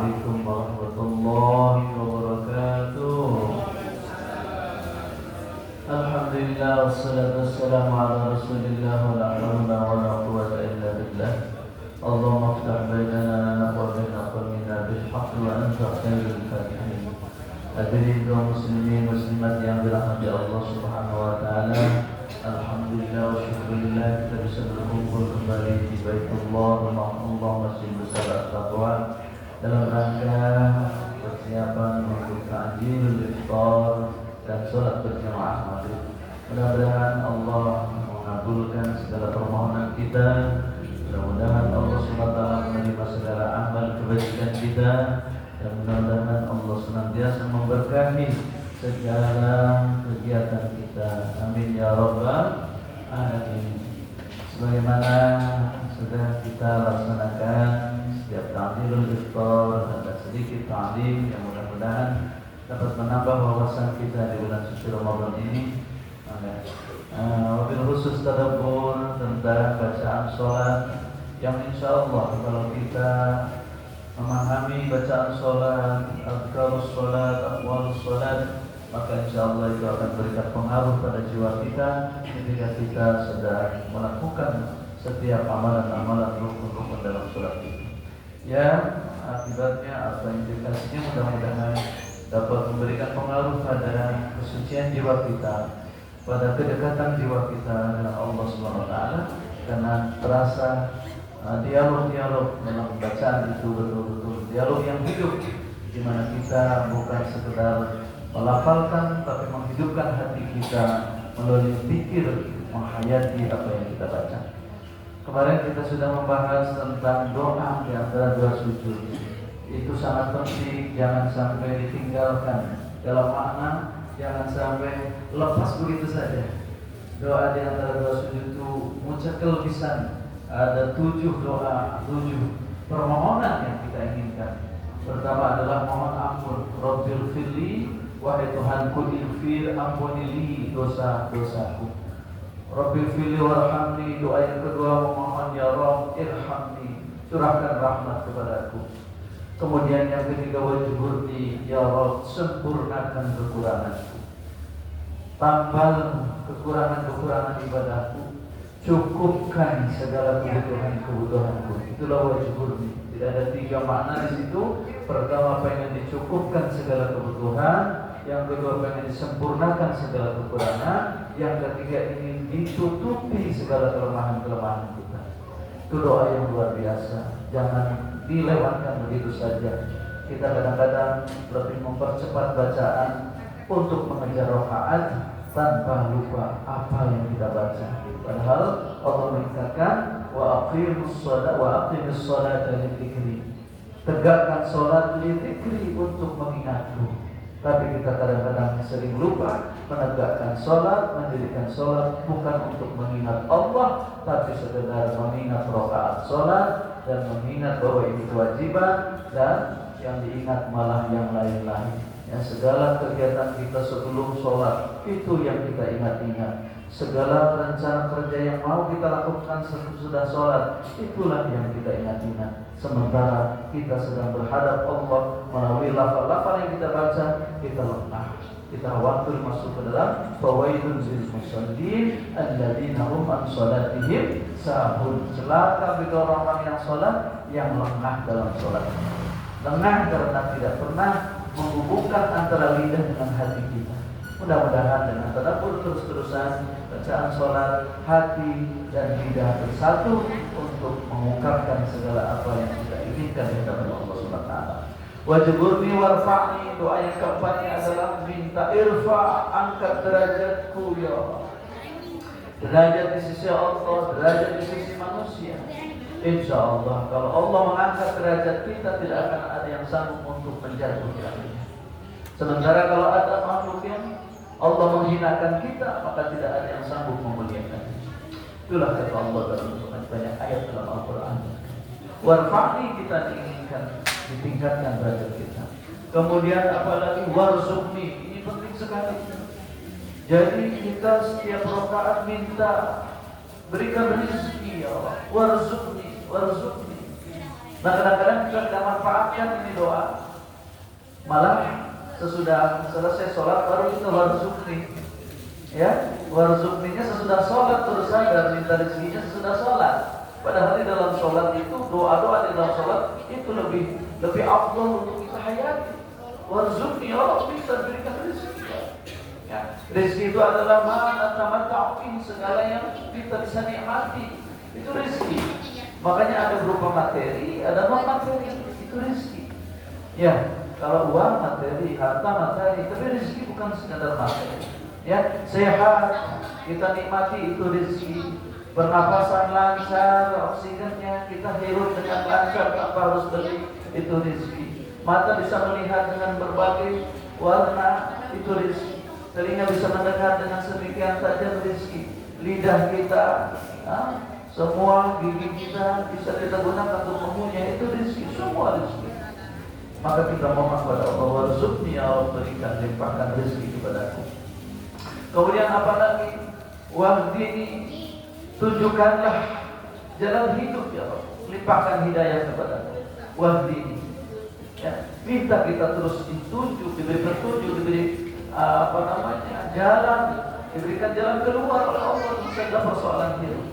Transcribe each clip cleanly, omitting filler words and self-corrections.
Assalamualaikum warahmatullahi wabarakatuh. Alhamdulillah wassalatu wassalamu ala Rasulillah wa la hawla wa la quwwata illa billah. Allahumma iftah bainana wa baina qawmina bil haqq wa anta khairul fatihin. Hadirin kaum muslimin muslimat yang dirahmati Allah Subhanahu wa taala. Alhamdulillah wa syukurillah kita bisa berkumpul kembali di Baitullah rumah Allah Masjid Besar At-Taqwa dalam rangka persiapan untuk ta'jilul iftar dan sholat berjamaah maghrib. Mudah-mudahan Allah mengabulkan segala permohonan kita. Mudah-mudahan Allah SWT menerima segala amal kebajikan kita. Dan mudah-mudahan Allah senantiasa memberkahi segala kegiatan kita. Amin ya rabbal alamin. Sebagaimana sudah kita laksanakan setiap ta'jilul iftar, ada sedikit ta'lim yang mudah-mudahan dapat menambah wawasan kita di bulan suci Ramadan ini. Wabil khusus tadabbur tentang bacaan sholat yang insya Allah kalau kita memahami bacaan sholat, azkarus sholat, aqwalus sholat, maka insya Allah itu akan berikan pengaruh pada jiwa kita ketika kita sedang melakukan setiap amalan-amalan rukun-rukun dalam sholat itu. Ya, akibatnya atau implikasinya mudah-mudahan dapat memberikan pengaruh pada kesucian jiwa kita, pada kedekatan jiwa kita dengan Allah Subhanahu wa taala, karena terasa dialog-dialog dalam bacaan itu betul-betul dialog yang hidup, di mana kita bukan sekedar melafalkan tapi menghidupkan hati kita melalui pikir, menghayati apa yang kita baca. Kemarin kita sudah membahas tentang doa di antara dua sujud. Itu sangat penting, jangan sampai ditinggalkan. Dalam makna jangan sampai lepas begitu saja. Doa di antara dua sujud itu muncul lisan. Ada 7 doa, 7 permohonan yang kita inginkan. Pertama adalah mohon ampun, Rabbil firli, wahai Tuhanku ighfir, ampunilah dosa-dosaku. Rabbil firli warhamni, doa yang kedua memohon ya Rabb irhamni, curahkan rahmat kepadaku. Kemudian yang ketiga wajburni, ya Rabb sempurnakan kekuranganku, tambal kekurangan-kekurangan ibadahku, cukupkan segala kebutuhan-kebutuhanku. Itulah wajburni. Tidak ada 3 makna di situ. Pertama pengen dicukupkan segala kebutuhan, yang kedua pengen disempurnakan segala kekurangan, yang ketiga ingin ditutupi segala kelemahan-kelemahan kita. Itu doa yang luar biasa. Jangan dilewatkan begitu saja. Kita kadang-kadang lebih mempercepat bacaan untuk mengejar rakaat tanpa lupa apa yang kita baca. Padahal Allah mengatakan wa aqimus sholata li dzikri. Tegakkan salat li dzikri untuk mengingatku. Tapi kita kadang-kadang sering lupa menegakkan salat, mendirikan salat bukan untuk mengingat Allah, tapi sekedar mengingat rakaat salat dan mengingat bahwa ini kewajiban, dan yang diingat malah yang lain-lain. Ya, segala kegiatan kita sebelum sholat itu yang kita ingat-ingat. Segala rencana kerja yang mau kita lakukan sesudah sholat, itulah yang kita ingat-ingat. Sementara kita sedang berhadap Allah melalui lafal-lafal yang kita baca, kita lengah. Kita khawatir masuk ke dalam fawaidun lil musallin alladzina hum an sholatihim sahun. Celaka bagi orang-orang yang sholat yang lengah dalam sholat. Lengah karena tidak pernah menghubungkan antara lidah dengan hati kita. Mudah-mudahan dengan tadabbur terus-terusan bacaan sholat, hati dan lidah bersatu untuk mengungkapkan segala apa yang kita inginkan di hadapan Allah Subhanahu wa taala. Wajburni warfa'ni, doa yang keempatnya adalah minta irfa, angkat derajatku ya Allah. Derajat di sisi Allah, derajat di sisi manusia. Insya Allah kalau Allah mengangkat derajat kita, tidak akan ada yang sanggup untuk menjatuhkannya. Sementara kalau ada makhluk yang Allah menghinakan kita, maka tidak ada yang sanggup memuliakannya. Itulah kata Allah dalam banyak ayat dalam Al-Quran. Warfa'ni, kita diinginkan ditingkatkan derajat kita. Kemudian apalagi warzuqni, ini penting sekali. Jadi kita setiap rakaat minta berikan rezeki ya Allah. Warzuqni. Nah kadang-kadang kita tidak manfaatkan ini doa. Malah sesudah selesai sholat baru kita warzukni. Ya, warzukninya sesudah sholat terus sadar minta rezekinya sesudah sholat. Padahal di dalam sholat itu doa-doa di dalam sholat itu lebih afdal untuk kita hayati. Warzukni, ya Allah bisa berikan rezeki. Ya, rezeki itu adalah mana tamata'in, segala yang kita bisa nikmati itu rezeki. Makanya ada berupa materi, ada non materi, itu rezeki. Ya, kalau uang materi, harta materi, tapi rezeki bukan sekadar materi. Ya, sehat kita nikmati itu rezeki. Pernapasan lancar, oksigennya kita hirup dengan lancar tanpa harus beli, itu rezeki. Mata bisa melihat dengan berbagai warna, itu rezeki. Telinga bisa mendengar dengan sedemikian saja rezeki. Lidah kita, semua gigi kita bisa kita gunakan untuk mengunyah, itu rezeki, semua rezeki. Maka kita mohon kepada Allah, warzuqni ya Allah, berikan limpahkan rezeki kepadaku. Kemudian apa lagi? Wahdini, tunjukkanlah jalan hidup ya Allah, limpahkan hidayah kepadaku. Wahdini, ya, minta kita terus ditunjuk, diberi petunjuk, diberi jalan, diberikan jalan keluar oleh Allah untuk segala persoalan hidup.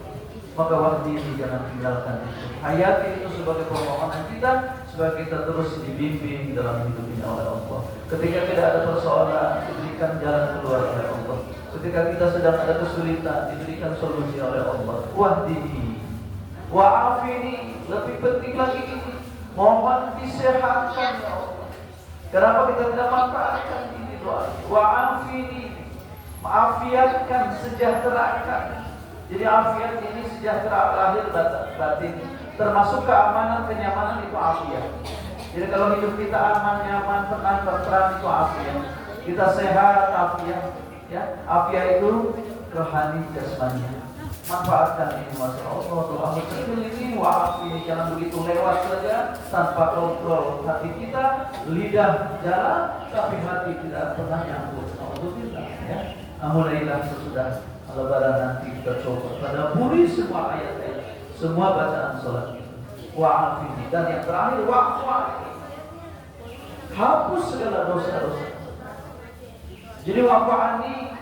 Maka wahdini, jangan tinggalkan itu. Hayati itu sebagai permohonan kita, supaya kita terus dibimbing dalam hidup ini oleh Allah. Ketika tidak ada persoalan, diberikan jalan keluar oleh Allah. Ketika kita sedang ada kesulitan, diberikan solusi oleh Allah. Wahdini, wa'afini, lebih penting lagi ini, mohon disehatkan ya Allah. Kenapa kita tidak manfaatkan ini doa? Wa'afini, afiatkan, sejahterakan. Jadi afiat ini sejahtera lahir batin, termasuk keamanan, kenyamanan itu afiat. Jadi kalau hidup kita aman, nyaman, tenang, tentram itu afiat. Kita sehat, afiat. Ya, afiat itu rohani jasmani. Manfaatkan ini masalah Allah. Doa kecil ini wa'afini, jangan begitu lewat saja tanpa kontrol hati kita. Lidah jalan, tapi hati tidak pernah nyambut. Alhamdulillah ya. Mulailah sesudah Lebaran nanti kita coba pada buri semua ayat-ayat, semua bacaan sholat itu. Wa'afini, dan yang terakhir wa'afini, hapus segala dosa-dosa. Jadi wa'afani,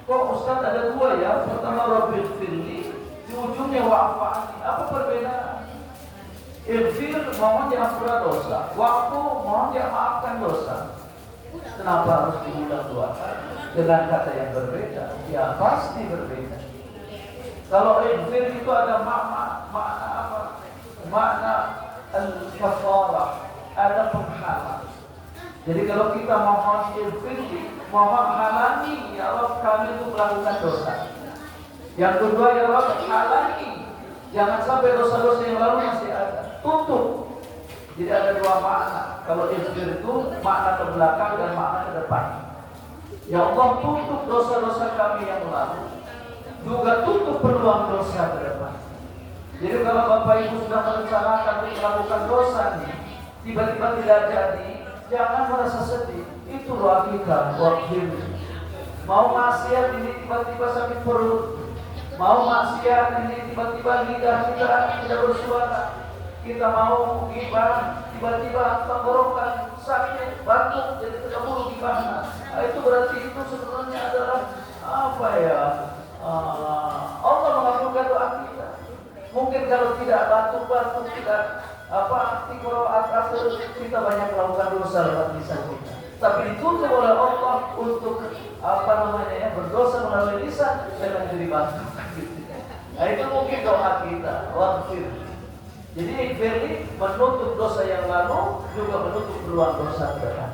kok Ustaz ada dua ya? Pertama Rabbil firli, di ujungnya wa'afani. Apa perbedaan? Irfir mohon diampura dosa, wa'fu mohon dimaafkan dosa. Kenapa harus diulang dua kali dengan kata yang berbeda? Ya pasti berbeda. Kalau irfir itu ada makna apa? Makna al-kafarah, ada penghalang. Jadi kalau kita mohon irfir, mohon halangi ya Allah kami untuk melakukan dosa. Yang kedua ya Allah halangi, jangan sampai dosa-dosa yang lalu masih ada. Tutup. Jadi ada dua makna. Kalau irfir itu makna ke belakang dan makna ke depan. Ya Allah tutup dosa-dosa kami yang lalu, juga tutup peluang dosa ke depan. Jadi kalau Bapak Ibu sudah merencanakan untuk melakukan dosa nih, tiba-tiba tidak jadi, jangan merasa sedih. Itu doa kita, wakil. Mau maksiat ini tiba-tiba sakit perut, mau maksiat ini tiba-tiba lidah kita tidak bersuara. Kita mau gibah, tiba-tiba tenggorokan sakit, batuk, jadi tidak perlu gibah. Itu berarti itu sebenarnya adalah apa ya? Allah mengabulkan doa kita. Mungkin kalau tidak batuk-batuk, tidak tikor atur, kita banyak melakukan dosa lewat lisan kita. Tapi ditutup oleh Allah untuk berdosa melalui lisan dengan diri batuk. Nah itu mungkin doa kita, wakil. Jadi ikfirli menutup dosa yang lalu, juga menutup peluang dosa ke depan.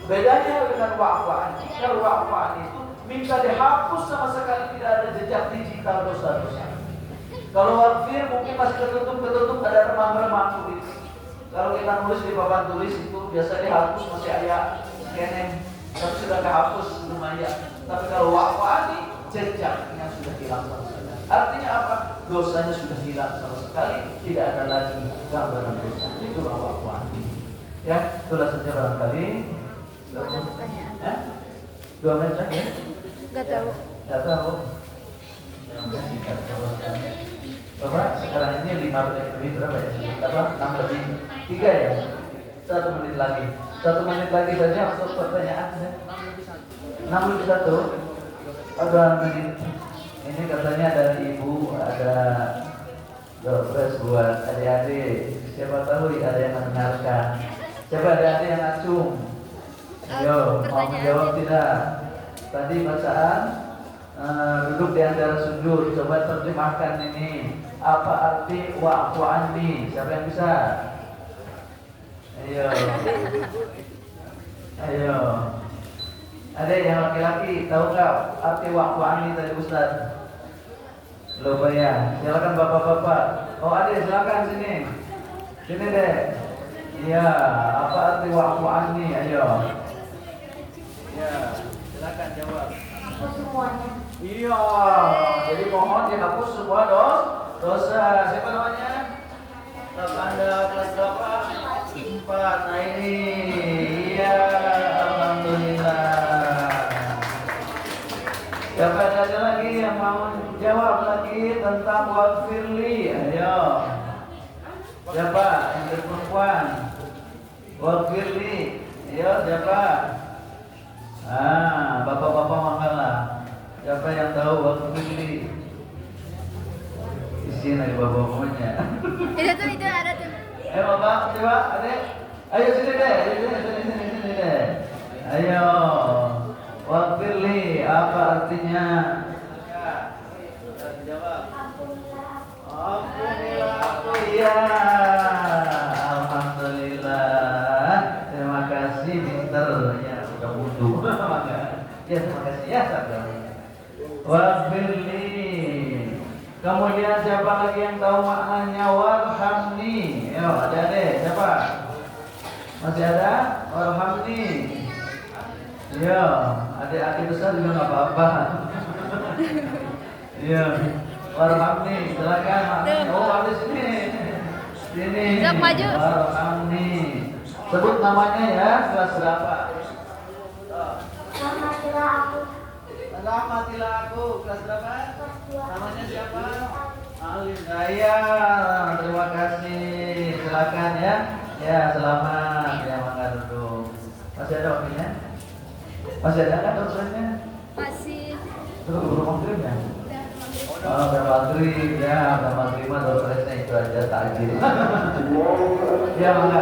Bedanya dengan wa'fa'an. Kalau wa'fa'an itu minta dihapus sama sekali, tidak ada jejak digital dosa-dosa. Kalau wakfir mungkin masih ketutup ada remang-remang begitu. Kalau kita nulis di papan tulis itu biasanya dihapus masih ada scanning, tapi sudah kehapus lumayan. Tapi kalau wa'fa'an jejaknya sudah hilang sama sekali. Artinya apa? Dosanya sudah hilang sama sekali, tidak ada lagi gambaran dosa. Itu wa'fa'an. Ya, itulah saja barangkali. Dua menit lagi ya? Gak tahu. Bapak sekarang ini 5 menit lebih berapa ya? Apa? 6 lebih 3 ya? 1 menit lagi. 1 menit lagi saja untuk pertanyaan. 6 lebih 1. Ada menit. Ini katanya dari ibu ada dompet buat adik-adik. Siapa tahu ada yang mendengarkan. Siapa adik-adik yang acung? Ayo, mau menjawab tidak? Tadi bacaan duduk di antara sujud. Coba terjemahkan ini. Apa arti wa'fu anni? Siapa yang bisa? Ayo. Ayo. Ada yang laki-laki tahu nggak arti wa'fu anni tadi Ustaz? Lupa ya. Silakan bapak-bapak. Oh ada, silakan sini. Sini deh. Iya. Apa arti wa'fu anni? Ayo. Iya. Silakan jawab. Semuanya. Iya. Jadi mohon dihapus semua dosa. Siapa namanya? Anda kelas berapa? 4. Nah ini. Iya. Alhamdulillah. Siapa ada lagi yang mau jawab lagi tentang waghfirli? Ayo. Siapa yang berperempuan? Waghfirli. Ayo siapa? Bapak-bapak manggalah. Siapa yang tahu waghfirli? Di sini ada bapak-bapaknya. Itu ada tuh. Bapak, coba, adek. Ayo sini deh, sini deh. Ayo. Waghfirli, apa artinya? Jawab. Alhamdulillah. Iya. Alhamdulillah. Terima kasih Mister. Ya, sudah wudu. Ya, terima kasih ya, sabar. Waghfirli. Kemudian siapa lagi yang tahu maknanya warhamni? Ayo, adik-adik, siapa? Masih ada? Warhamni. Iya, adik-adik besar juga nggak apa-apa. Iya, warhamni, silakan. Oh, ada sini. Sini. Warhamni. Sebut namanya ya, kelas berapa? Selamatlah aku. Selamatlah aku, kelas berapa? Kelas 2. Namanya siapa? Alif. Saya. Terima kasih. Silakan ya. Ya, selamat. Ya, mangga duduk. Masih ada waktunya? Masih ada kan dosennya? Masih. Terus belum maghrib ya? Oh, udah maghrib ya, udah maghrib mah dosennya itu aja takjil. Ya, mangga.